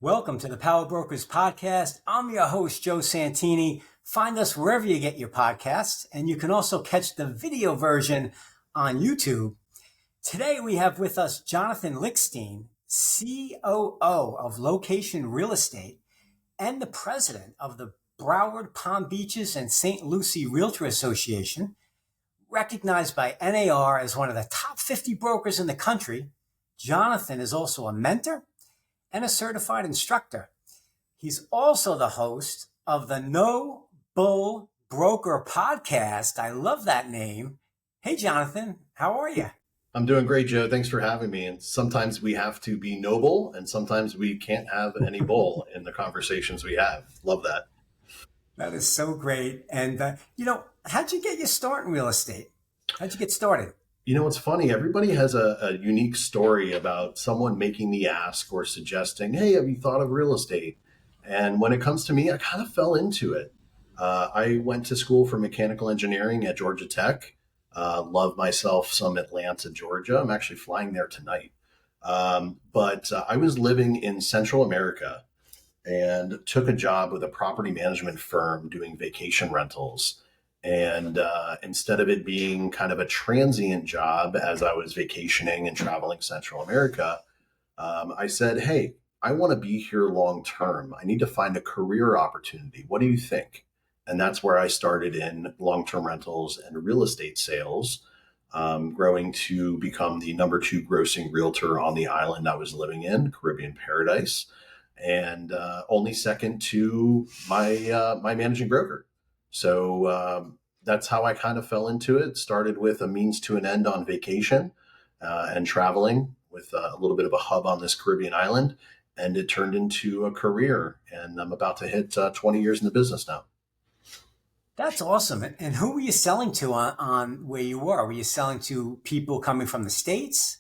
Welcome to the Power Brokers Podcast. I'm your host, Joe Santini. Find us wherever you get your podcasts, and you can also catch the video version on YouTube. Today, we have with us Jonathan Lickstein, COO of Location Real Estate and the president of the Broward, Palm Beaches, and St. Lucie Realtor Association, recognized by NAR as one of the top 50 brokers in the country. Jonathan is also a mentor and a certified instructor. He's also the host of the No Bull Broker podcast. I love that name. Hey, Jonathan, how are you? I'm doing great, Joe. Thanks for having me. And sometimes we have to be noble, and sometimes we can't have any bull in the conversations we have. Love that. That is so great. And, how'd you get your start in real estate? How'd you get started? You know, it's funny. Everybody has a unique story about someone making the ask or suggesting, hey, have you thought of real estate? And when it comes to me, I kind of fell into it. I went to school for mechanical engineering at Georgia Tech. Love myself some Atlanta, Georgia. I'm actually flying there tonight. But I was living in Central America and took a job with a property management firm doing vacation rentals. And instead of it being kind of a transient job as I was vacationing and traveling Central America, I said, hey, I want to be here long term. I need to find a career opportunity. What do you think? And that's where I started in long-term rentals and real estate sales, growing to become the number 2 grossing realtor on the island I was living in, Caribbean Paradise, and only second to my managing broker. So that's how I kind of fell into it. Started with a means to an end on vacation and traveling with a little bit of a hub on this Caribbean island. And it turned into a career. And I'm about to hit 20 years in the business now. That's awesome. And who were you selling to on where you were? Were you selling to people coming from the States?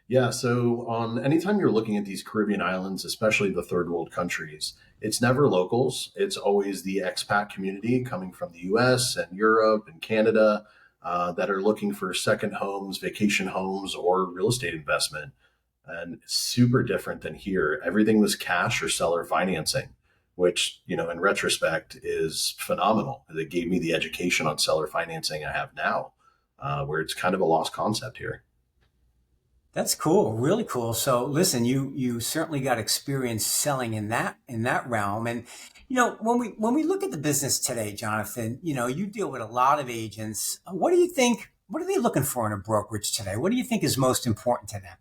Yeah. So anytime you're looking at these Caribbean islands, especially the third world countries, it's never locals. It's always the expat community coming from the US and Europe and Canada that are looking for second homes, vacation homes, or real estate investment. And super different than here. Everything was cash or seller financing, which, in retrospect is phenomenal. It gave me the education on seller financing I have now, where it's kind of a lost concept here. That's cool. Really cool. So listen, you certainly got experience selling in that realm. And, when we look at the business today, Jonathan, you deal with a lot of agents. What do you think, what are they looking for in a brokerage today? What do you think is most important to them?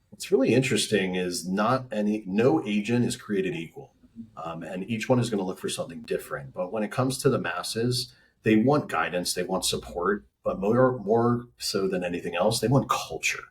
What's really interesting is no agent is created equal. And each one is going to look for something different. But when it comes to the masses, they want guidance, they want support, but more so than anything else, they want culture.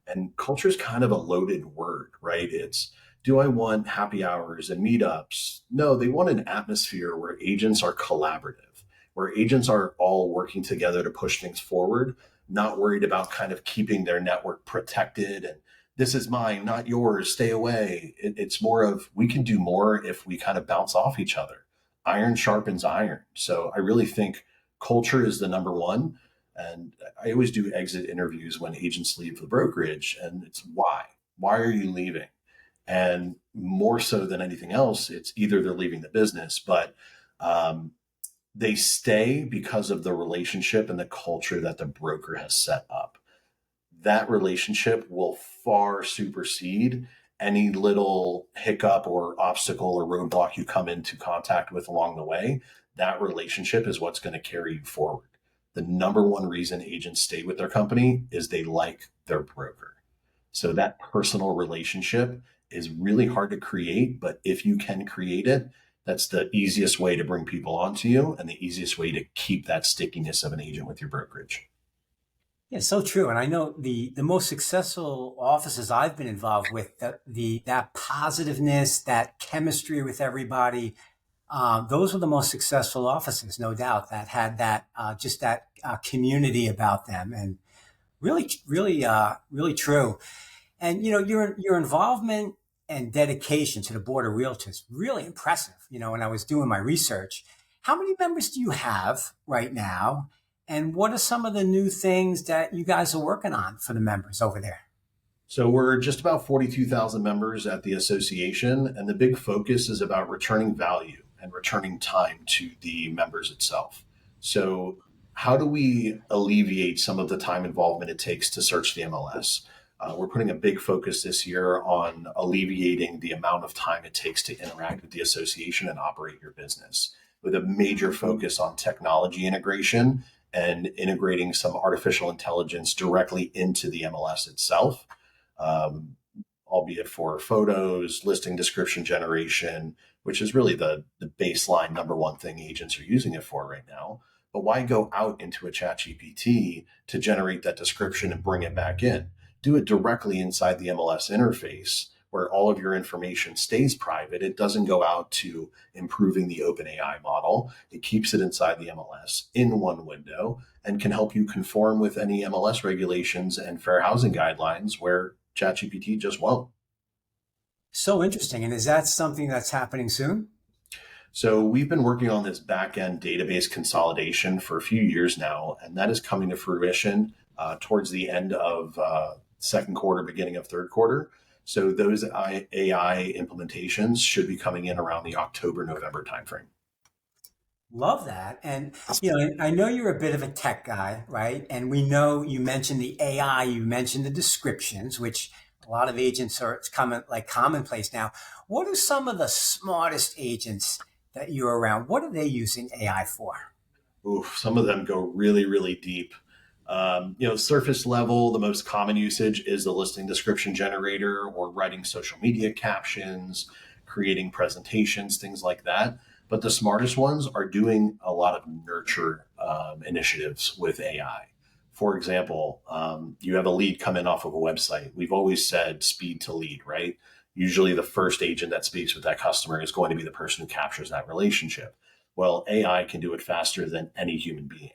And culture is kind of a loaded word, right? It's, do I want happy hours and meetups? No, they want an atmosphere where agents are collaborative, where agents are all working together to push things forward, not worried about kind of keeping their network protected and this is mine, not yours, stay away. It's more of, we can do more if we kind of bounce off each other. Iron sharpens iron. So I really think culture is the number one. And I always do exit interviews when agents leave the brokerage, and it's why? Why are you leaving? And more so than anything else, it's either they're leaving the business, but they stay because of the relationship and the culture that the broker has set up. That relationship will far supersede any little hiccup or obstacle or roadblock you come into contact with along the way. That relationship is what's going to carry you forward. The number one reason agents stay with their company is they like their broker. So that personal relationship is really hard to create, but if you can create it, that's the easiest way to bring people onto you and the easiest way to keep that stickiness of an agent with your brokerage. Yeah, so true. And I know the most successful offices I've been involved with, that positiveness, that chemistry with everybody, those were the most successful offices, no doubt, that had that just that community about them, and really, really true. And your involvement and dedication to the board of realtors, really impressive. When I was doing my research, how many members do you have right now? And what are some of the new things that you guys are working on for the members over there? So we're just about 42,000 members at the association, and the big focus is about returning value and returning time to the members itself. So how do we alleviate some of the time involvement it takes to search the MLS? We're putting a big focus this year on alleviating the amount of time it takes to interact with the association and operate your business, with a major focus on technology integration and integrating some artificial intelligence directly into the MLS itself, um, albeit for photos, listing description generation, which is really the baseline number one thing agents are using it for right now. But why go out into a chat GPT to generate that description and bring it back in? Do it directly inside the MLS interface where all of your information stays private. It doesn't go out to improving the OpenAI model. It keeps it inside the MLS in one window and can help you conform with any MLS regulations and fair housing guidelines where ChatGPT just won't. So interesting. And is that something that's happening soon? So we've been working on this back-end database consolidation for a few years now, and that is coming to fruition towards the end of second quarter, beginning of third quarter. So those AI implementations should be coming in around the October, November timeframe. Love that. And, I know you're a bit of a tech guy, right? And we know you mentioned the AI, you mentioned the descriptions, which a lot of agents are, it's commonplace now. What are some of the smartest agents that you're around? What are they using AI for? Oof, some of them go really, really deep. Surface level, the most common usage is the listing description generator or writing social media captions, creating presentations, things like that. But the smartest ones are doing a lot of nurture initiatives with AI. For example, you have a lead come in off of a website. We've always said speed to lead, right? Usually the first agent that speaks with that customer is going to be the person who captures that relationship. Well, AI can do it faster than any human being.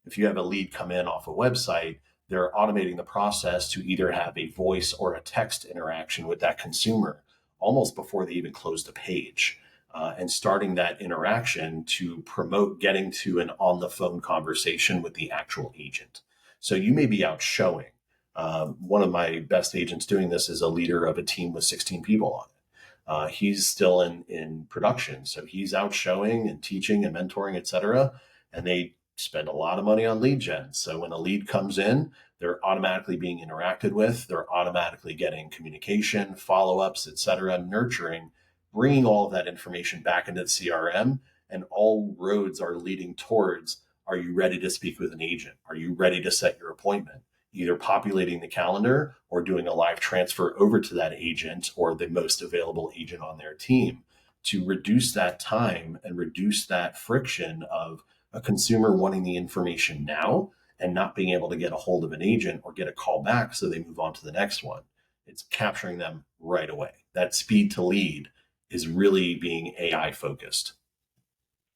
If you have a lead come in off a website, they're automating the process to either have a voice or a text interaction with that consumer almost before they even close the page, and starting that interaction to promote getting to an on the phone conversation with the actual agent. So you may be out showing. One of my best agents doing this is a leader of a team with 16 people on it. He's still in production, so he's out showing and teaching and mentoring, et cetera. And they spend a lot of money on lead gen. So when a lead comes in, they're automatically being interacted with. They're automatically getting communication, follow-ups, et cetera, nurturing, bringing all of that information back into the CRM. And all roads are leading towards, are you ready to speak with an agent? Are you ready to set your appointment? Either populating the calendar or doing a live transfer over to that agent or the most available agent on their team to reduce that time and reduce that friction of a consumer wanting the information now and not being able to get a hold of an agent or get a call back so they move on to the next one. It's capturing them right away. That speed to lead is really being AI focused.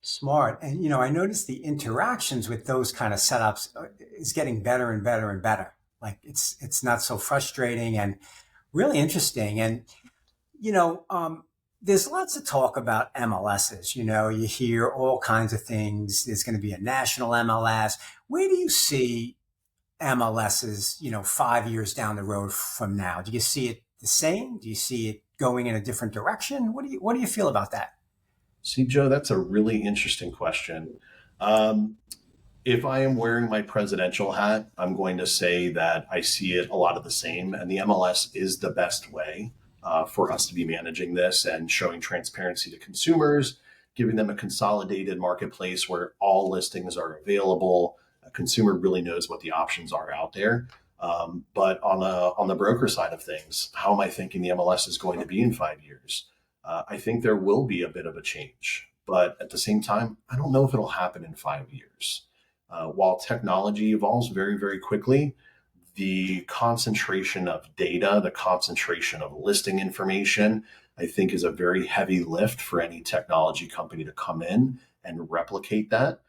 Smart. And, I noticed the interactions with those kind of setups is getting better and better and better. Like it's not so frustrating and really interesting. And, there's lots of talk about MLSs. You hear all kinds of things. There's going to be a national MLS. Where do you see MLSs, 5 years down the road from now? Do you see it the same? Do you see it going in a different direction? What do you feel about that? See, Joe, that's a really interesting question. Um, if I am wearing my presidential hat, I'm going to say that I see it a lot of the same, and the MLS is the best way for us to be managing this and showing transparency to consumers, giving them a consolidated marketplace where all listings are available. A consumer really knows what the options are out there. But on the broker side of things, how am I thinking the MLS is going to be in 5 years? I think there will be a bit of a change, but at the same time, I don't know if it'll happen in 5 years. While technology evolves very, very quickly, the concentration of data, the concentration of listing information, I think is a very heavy lift for any technology company to come in and replicate that.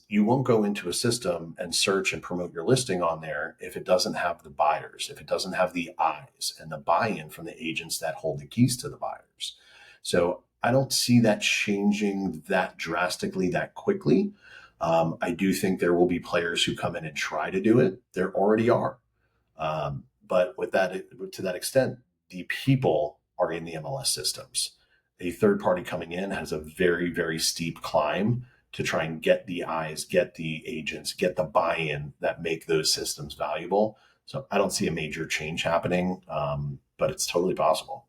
You won't go into a system and search and promote your listing on there if it doesn't have the buyers, if it doesn't have the eyes and the buy-in from the agents that hold the keys to the buyers. So I don't see that changing that drastically that quickly. I do think there will be players who come in and try to do it. There already are. But with that, to that extent, the people are in the MLS systems. A third party coming in has a very, very steep climb to try and get the eyes, get the agents, get the buy-in that make those systems valuable. So I don't see a major change happening, but it's totally possible.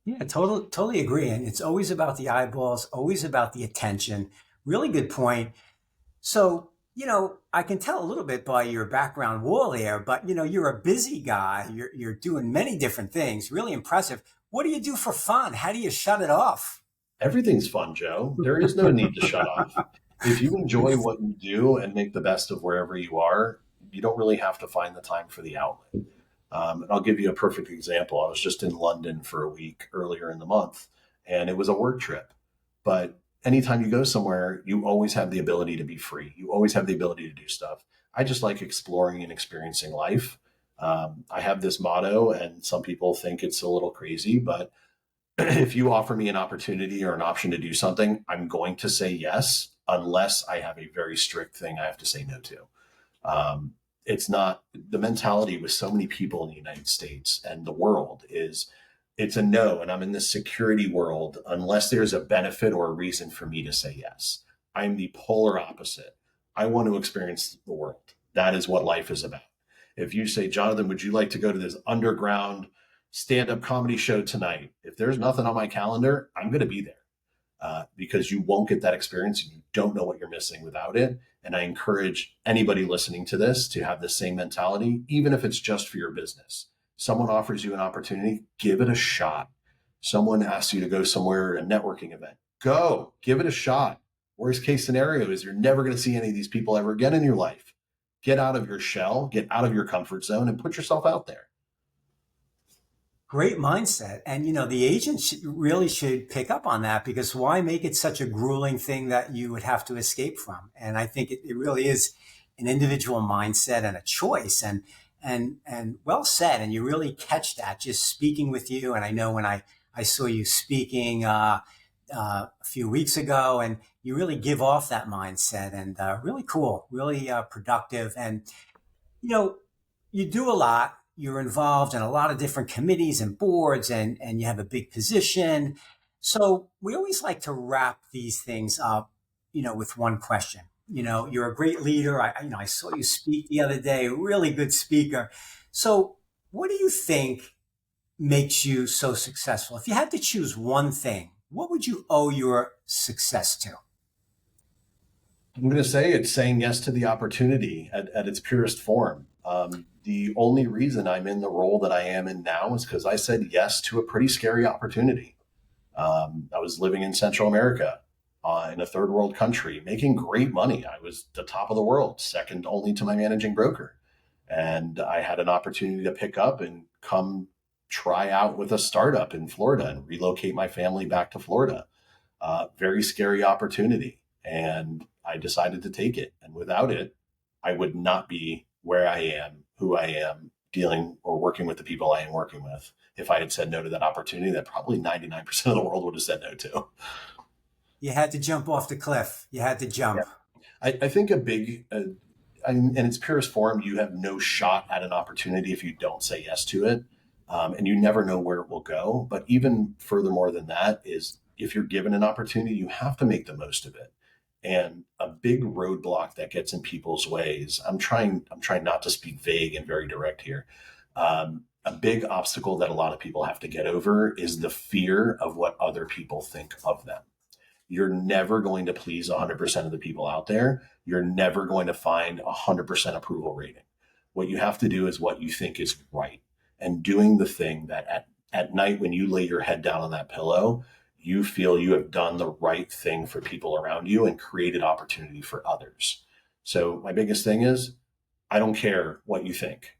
Yeah, totally agree. And it's always about the eyeballs, always about the attention. Really good point. So, I can tell a little bit by your background wall there, but you're a busy guy. You're doing many different things. Really impressive. What do you do for fun? How do you shut it off? Everything's fun, Joe. There is no need to shut off. If you enjoy what you do and make the best of wherever you are, you don't really have to find the time for the outlet. And I'll give you a perfect example. I was just in London for a week earlier in the month, and it was a work trip. But anytime you go somewhere, you always have the ability to be free. You always have the ability to do stuff. I just like exploring and experiencing life. I have this motto, and some people think it's a little crazy, but if you offer me an opportunity or an option to do something, I'm going to say yes, unless I have a very strict thing I have to say no to. It's not the mentality with so many people in the United States and the world is it's a no. And I'm in this security world unless there's a benefit or a reason for me to say yes. I'm the polar opposite. I want to experience the world. That is what life is about. If you say, Jonathan, would you like to go to this underground stand-up comedy show tonight? If there's nothing on my calendar, I'm going to be there. Because you won't get that experience and you don't know what you're missing without it. And I encourage anybody listening to this to have the same mentality, even if it's just for your business. Someone offers you an opportunity, give it a shot. Someone asks you to go somewhere, a networking event, go, give it a shot. Worst case scenario is you're never going to see any of these people ever again in your life. Get out of your shell, get out of your comfort zone and put yourself out there. Great mindset. And, the agent really should pick up on that, because why make it such a grueling thing that you would have to escape from? And I think it really is an individual mindset and a choice, and well said. And you really catch that just speaking with you. And I know when I saw you speaking a few weeks ago, and you really give off that mindset, and really cool, really productive. And, you do a lot. You're involved in a lot of different committees and boards, and you have a big position. So we always like to wrap these things up, with one question. You're a great leader. I saw you speak the other day, really good speaker. So what do you think makes you so successful? If you had to choose one thing, what would you owe your success to? I'm going to say it's saying yes to the opportunity at its purest form. The only reason I'm in the role that I am in now is because I said yes to a pretty scary opportunity. I was living in Central America in a third world country, making great money. I was the top of the world, second only to my managing broker. And I had an opportunity to pick up and come try out with a startup in Florida and relocate my family back to Florida. Very scary opportunity. And I decided to take it. And without it, I would not be where I am, who I am, dealing or working with the people I am working with. If I had said no to that opportunity, that probably 99% of the world would have said no to. You had to jump off the cliff. You had to jump. Yeah. I think a big, in its purest form, you have no shot at an opportunity if you don't say yes to it. And you never know where it will go. But even furthermore than that is if you're given an opportunity, you have to make the most of it. And a big roadblock that gets in people's ways, I'm trying not to speak vague and very direct here. A big obstacle that a lot of people have to get over is the fear of what other people think of them. You're never going to please 100% of the people out there. You're never going to find 100% approval rating. What you have to do is what you think is right, and doing the thing that at night when you lay your head down on that pillow, you feel you have done the right thing for people around you and created opportunity for others. So my biggest thing is, I don't care what you think,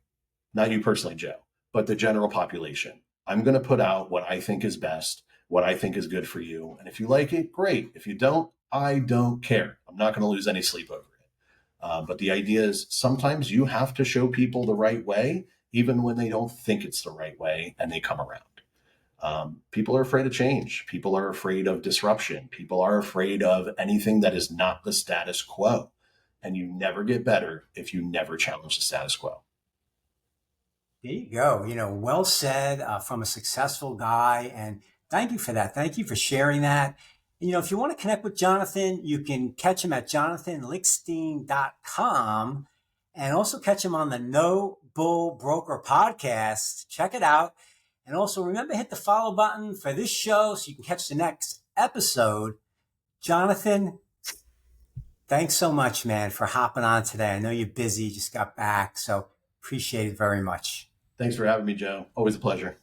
not you personally, Joe, but the general population. I'm going to put out what I think is best, what I think is good for you. And if you like it, great. If you don't, I don't care. I'm not going to lose any sleep over it. But the idea is sometimes you have to show people the right way, even when they don't think it's the right way and they come around. People are afraid of change. People are afraid of disruption. People are afraid of anything that is not the status quo. And you never get better if you never challenge the status quo. There you go. Well said from a successful guy. And thank you for that. Thank you for sharing that. If you want to connect with Jonathan, you can catch him at jonathanlickstein.com and also catch him on the No Bull Broker podcast. Check it out. And also remember, hit the follow button for this show so you can catch the next episode. Jonathan, thanks so much, man, for hopping on today. I know you're busy, just got back, so appreciate it very much. Thanks for having me, Joe. Always a pleasure.